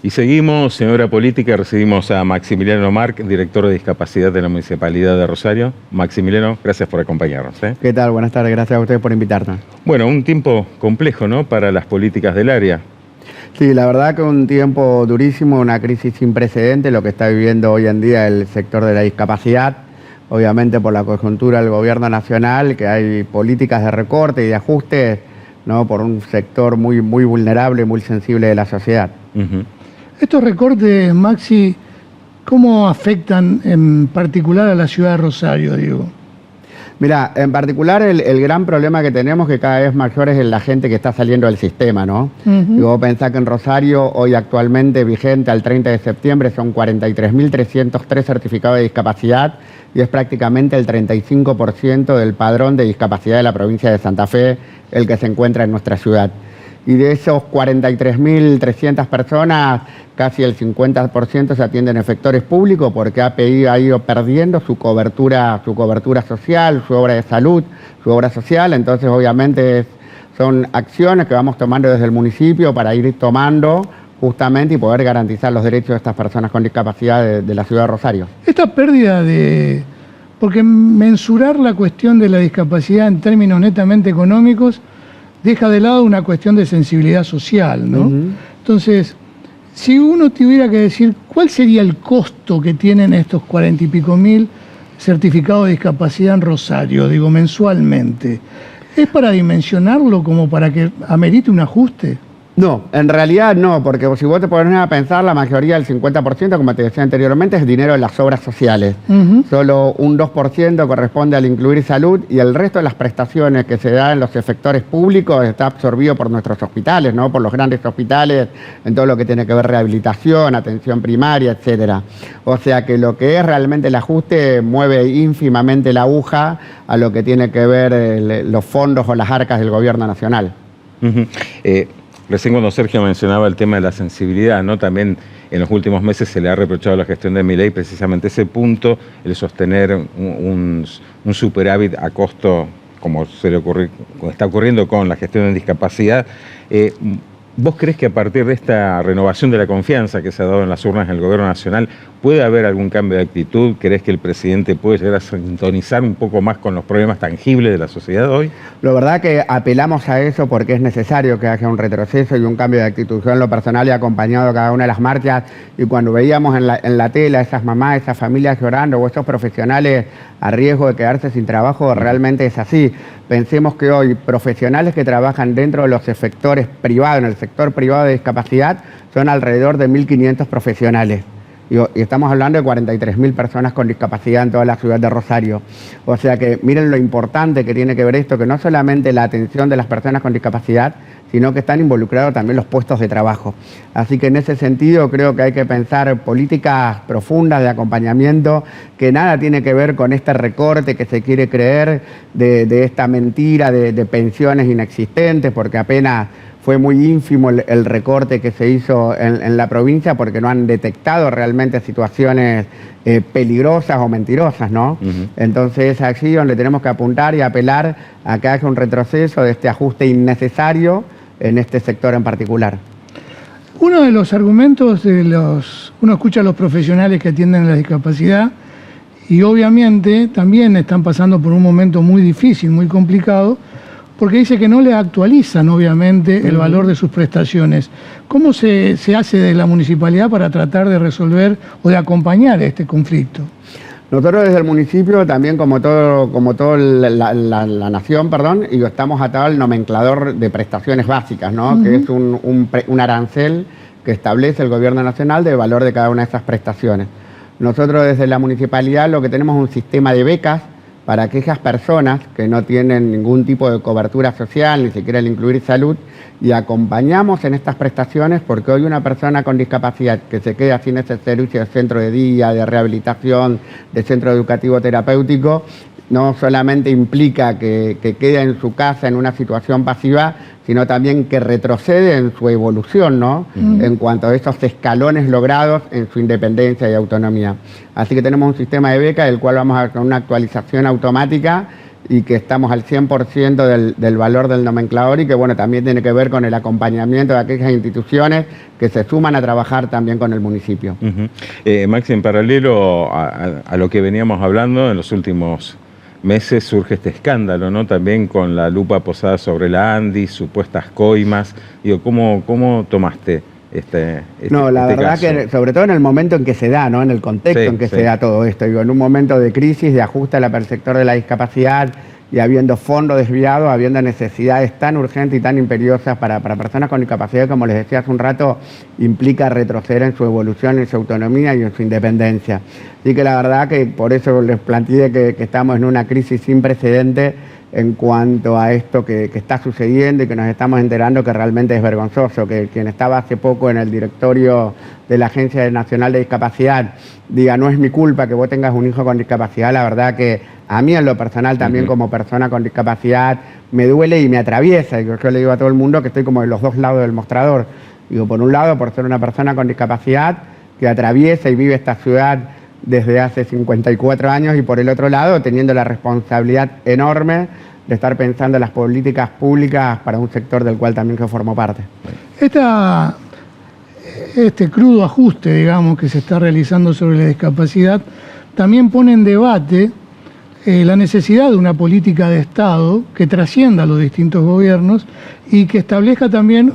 Y seguimos, señora política, recibimos a Maximiliano Marc, director de discapacidad de la Municipalidad de Rosario. Maximiliano, gracias por acompañarnos. ¿Qué tal? Buenas tardes, gracias a ustedes por invitarnos. Bueno, un tiempo complejo, ¿no?, para las políticas del área. Sí, la verdad que un tiempo durísimo, una crisis sin precedentes, lo que está viviendo hoy en día el sector de la discapacidad. Obviamente por la coyuntura del gobierno nacional, que hay políticas de recorte y de ajuste, ¿no?, por un sector muy vulnerable, muy sensible de la sociedad. Estos recortes, Maxi, ¿cómo afectan en particular a la ciudad de Rosario, digo? Mira, en particular el gran problema que tenemos, que cada vez mayor, es la gente que está saliendo del sistema, ¿no? Y vos pensás que en Rosario, hoy actualmente vigente al 30 de septiembre, son 43.303 certificados de discapacidad y es prácticamente el 35% del padrón de discapacidad de la provincia de Santa Fe el que se encuentra en nuestra ciudad. Y de esos 43.300 personas, casi el 50% se atienden en efectores públicos porque ha ido perdiendo su cobertura social, su obra de salud, su obra social. Entonces, obviamente, son acciones que vamos tomando desde el municipio para ir tomando justamente y poder garantizar los derechos de estas personas con discapacidad de la ciudad de Rosario. Esta pérdida de... Porque mensurar la cuestión de la discapacidad en términos netamente económicos deja de lado una cuestión de sensibilidad social, ¿no? Entonces, si uno tuviera que decir cuál sería el costo que tienen estos 40 y pico mil certificados de discapacidad en Rosario, digo, mensualmente, ¿es para dimensionarlo como para que amerite un ajuste? No, en realidad no, porque si vos te pones a pensar, la mayoría, el 50%, como te decía anteriormente, es dinero de las obras sociales. Solo un 2% corresponde al incluir salud y el resto de las prestaciones que se dan en los efectores públicos está absorbido por nuestros hospitales, ¿no? Por los grandes hospitales, en todo lo que tiene que ver rehabilitación, atención primaria, etcétera. O sea que lo que es realmente el ajuste mueve ínfimamente la aguja a lo que tiene que ver los fondos o las arcas del gobierno nacional. Recién cuando Sergio mencionaba el tema de la sensibilidad, ¿no?, también en los últimos meses se le ha reprochado a la gestión de Milei precisamente ese punto, el sostener un superávit a costo, como está ocurriendo con la gestión de discapacidad. ¿Vos crees que a partir de esta renovación de la confianza que se ha dado en las urnas del gobierno nacional puede haber algún cambio de actitud? ¿Crees que el presidente puede llegar a sintonizar un poco más con los problemas tangibles de la sociedad hoy? La verdad que apelamos a eso porque es necesario que haya un retroceso y un cambio de actitud. Yo en lo personal he acompañado cada una de las marchas y cuando veíamos en la tela a esas mamás, esas familias llorando o esos profesionales a riesgo de quedarse sin trabajo, realmente es así. Pensemos que hoy profesionales que trabajan dentro de los efectores privados, en el sector privado de discapacidad, son alrededor de 1.500 profesionales. Y estamos hablando de 43.000 personas con discapacidad en toda la ciudad de Rosario. O sea que miren lo importante que tiene que ver esto, que no solamente la atención de las personas con discapacidad, sino que están involucrados también los puestos de trabajo. Así que en ese sentido creo que hay que pensar políticas profundas de acompañamiento, que nada tiene que ver con este recorte que se quiere creer de esta mentira de pensiones inexistentes, porque apenas fue muy ínfimo el recorte que se hizo en la provincia porque no han detectado realmente situaciones peligrosas o mentirosas, ¿no? Entonces es allí donde tenemos que apuntar y apelar a que haya un retroceso de este ajuste innecesario en este sector en particular. Uno de los argumentos uno escucha a los profesionales que atienden la discapacidad y obviamente también están pasando por un momento muy difícil, muy complicado, porque dice que no le actualizan, obviamente, el valor de sus prestaciones. ¿Cómo se hace de la municipalidad para tratar de resolver o de acompañar este conflicto? Nosotros desde el municipio, también como toda la nación, y estamos atados al nomenclador de prestaciones básicas, ¿no? Que es un arancel que establece el gobierno nacional del valor de cada una de esas prestaciones. Nosotros desde la municipalidad lo que tenemos es un sistema de becas para aquellas personas que no tienen ningún tipo de cobertura social, ni siquiera el incluir salud, y acompañamos en estas prestaciones porque hoy una persona con discapacidad que se queda sin ese servicio de centro de día, de rehabilitación, de centro educativo terapéutico, no solamente implica que quede en su casa en una situación pasiva, sino también que retrocede en su evolución, ¿no? En cuanto a esos escalones logrados en su independencia y autonomía. Así que tenemos un sistema de beca del cual vamos a hacer una actualización automática y que estamos al 100% del valor del nomenclador y que bueno, también tiene que ver con el acompañamiento de aquellas instituciones que se suman a trabajar también con el municipio. Maxi, en paralelo a lo que veníamos hablando en los últimos meses surge este escándalo, ¿no? También con la lupa posada sobre la ANDI, supuestas coimas. Digo, ¿cómo tomaste No, la verdad caso? que sobre todo en el momento en que se da, ¿no? En el contexto en que se da todo esto. Digo, en un momento de crisis, de ajuste al sector de la discapacidad y habiendo fondos desviados, habiendo necesidades tan urgentes y tan imperiosas para personas con discapacidad, como les decía hace un rato, implica retroceder en su evolución, en su autonomía y en su independencia. Así que la verdad que por eso les planteé que estamos en una crisis sin precedentes en cuanto a esto que está sucediendo y que nos estamos enterando que realmente es vergonzoso, que quien estaba hace poco en el directorio de la Agencia Nacional de Discapacidad diga, no es mi culpa que vos tengas un hijo con discapacidad. La verdad que a mí en lo personal también como persona con discapacidad me duele y me atraviesa. Yo le digo a todo el mundo que estoy como de los dos lados del mostrador. Digo, por un lado, por ser una persona con discapacidad que atraviesa y vive esta ciudad desde hace 54 años y por el otro lado teniendo la responsabilidad enorme de estar pensando en las políticas públicas para un sector del cual también yo formo parte. Este crudo ajuste, digamos, que se está realizando sobre la discapacidad también pone en debate la necesidad de una política de Estado que trascienda a los distintos gobiernos y que establezca también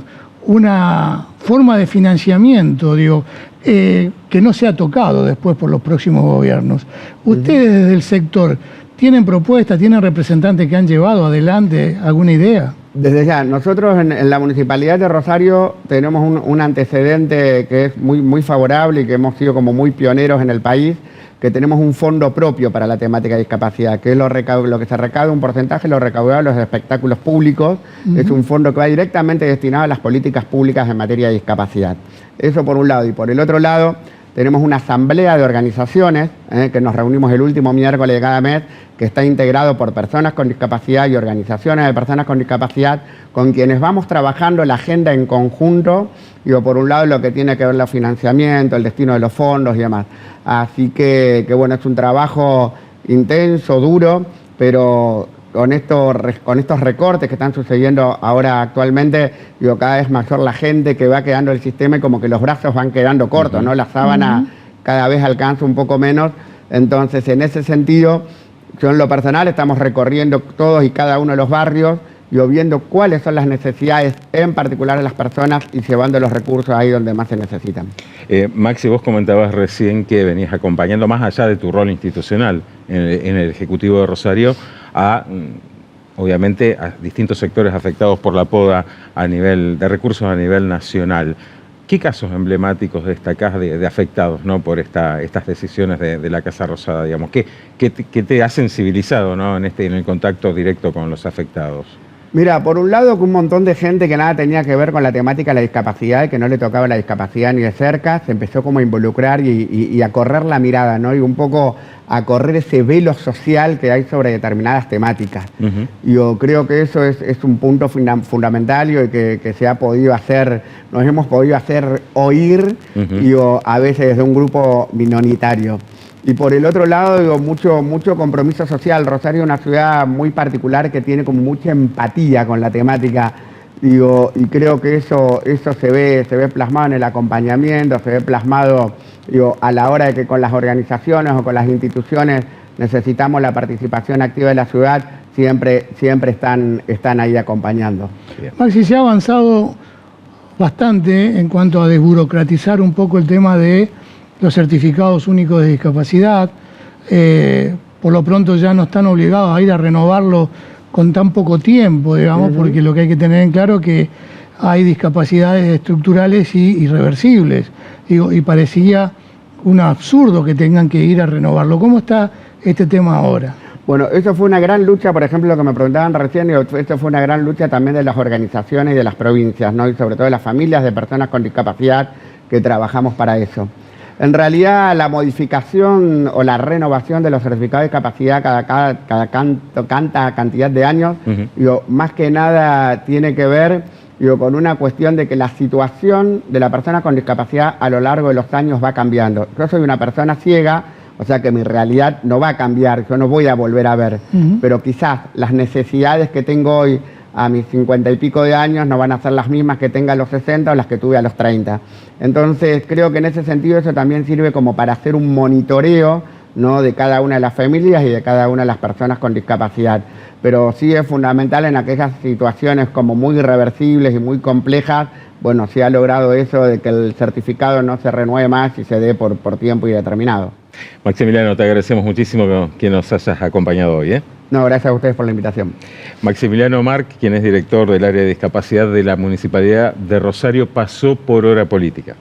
una forma de financiamiento, digo, que no sea tocado después por los próximos gobiernos. Ustedes desde el sector, ¿tienen propuestas, tienen representantes que han llevado adelante alguna idea? Desde ya, nosotros en la Municipalidad de Rosario tenemos un antecedente que es muy favorable y que hemos sido como muy pioneros en el país, que tenemos un fondo propio para la temática de discapacidad, que es lo que se recauda, un porcentaje lo recaudado de los espectáculos públicos. Es un fondo que va directamente destinado a las políticas públicas en materia de discapacidad. Eso por un lado. Y por el otro lado, tenemos una asamblea de organizaciones, que nos reunimos el último miércoles de cada mes, que está integrado por personas con discapacidad y organizaciones de personas con discapacidad, con quienes vamos trabajando la agenda en conjunto, digo, por un lado lo que tiene que ver el financiamiento, el destino de los fondos y demás. Así que bueno, es un trabajo intenso, duro, pero con estos recortes que están sucediendo ahora actualmente, digo, cada vez mayor la gente que va quedando el sistema y como que los brazos van quedando cortos, ¿no? La sábana cada vez alcanza un poco menos. Entonces, en ese sentido, yo en lo personal estamos recorriendo todos y cada uno de los barrios, viendo cuáles son las necesidades, en particular de las personas, y llevando los recursos ahí donde más se necesitan. Maxi, vos comentabas recién que venías acompañando, más allá de tu rol institucional en el Ejecutivo de Rosario, obviamente a distintos sectores afectados por la poda a nivel de recursos a nivel nacional. ¿Qué casos emblemáticos destacás de afectados, ¿no? por estas decisiones de la Casa Rosada? Digamos? ¿Qué te ha sensibilizado, ¿no? en el contacto directo con los afectados? Mira, por un lado que un montón de gente que nada tenía que ver con la temática de la discapacidad y que no le tocaba la discapacidad ni de cerca, se empezó como a involucrar y a correr la mirada, ¿no? Y un poco a correr ese velo social que hay sobre determinadas temáticas. Yo creo que eso es un punto fundamental y que se ha podido hacer, nos hemos podido hacer oír, a veces desde un grupo minoritario. Y por el otro lado, digo, mucho compromiso social. Rosario es una ciudad muy particular que tiene como mucha empatía con la temática. Digo, y creo que eso se ve plasmado en el acompañamiento, se ve plasmado, digo, a la hora de que con las organizaciones o con las instituciones necesitamos la participación activa de la ciudad, siempre están ahí acompañando. Maxi, se ha avanzado bastante en cuanto a desburocratizar un poco el tema de los certificados únicos de discapacidad. Por lo pronto ya no están obligados a ir a renovarlo con tan poco tiempo, digamos, porque lo que hay que tener en claro es que hay discapacidades estructurales y irreversibles. Digo, y parecía un absurdo que tengan que ir a renovarlo. ¿Cómo está este tema ahora? Bueno, eso fue una gran lucha, por ejemplo, lo que me preguntaban recién, esto fue una gran lucha también de las organizaciones y de las provincias, ¿no? Y sobre todo de las familias de personas con discapacidad que trabajamos para eso. En realidad, la modificación o la renovación de los certificados de discapacidad cada cantidad de años, más que nada tiene que ver con una cuestión de que la situación de la persona con discapacidad a lo largo de los años va cambiando. Yo soy una persona ciega, O sea que mi realidad no va a cambiar, yo no voy a volver a ver, pero quizás las necesidades que tengo hoy a mis 50 y pico de años no van a ser las mismas que tenga a los 60 o las que tuve a los 30. Entonces creo que en ese sentido eso también sirve como para hacer un monitoreo, ¿no?, de cada una de las familias y de cada una de las personas con discapacidad. Pero sí es fundamental en aquellas situaciones como muy irreversibles y muy complejas, bueno, sí ha logrado eso de que el certificado no se renueve más y se dé por tiempo indeterminado. Maximiliano, te agradecemos muchísimo que nos hayas acompañado hoy. No, gracias a ustedes por la invitación. Maximiliano Marc, quien es director del área de discapacidad de la Municipalidad de Rosario, pasó por Hora Política.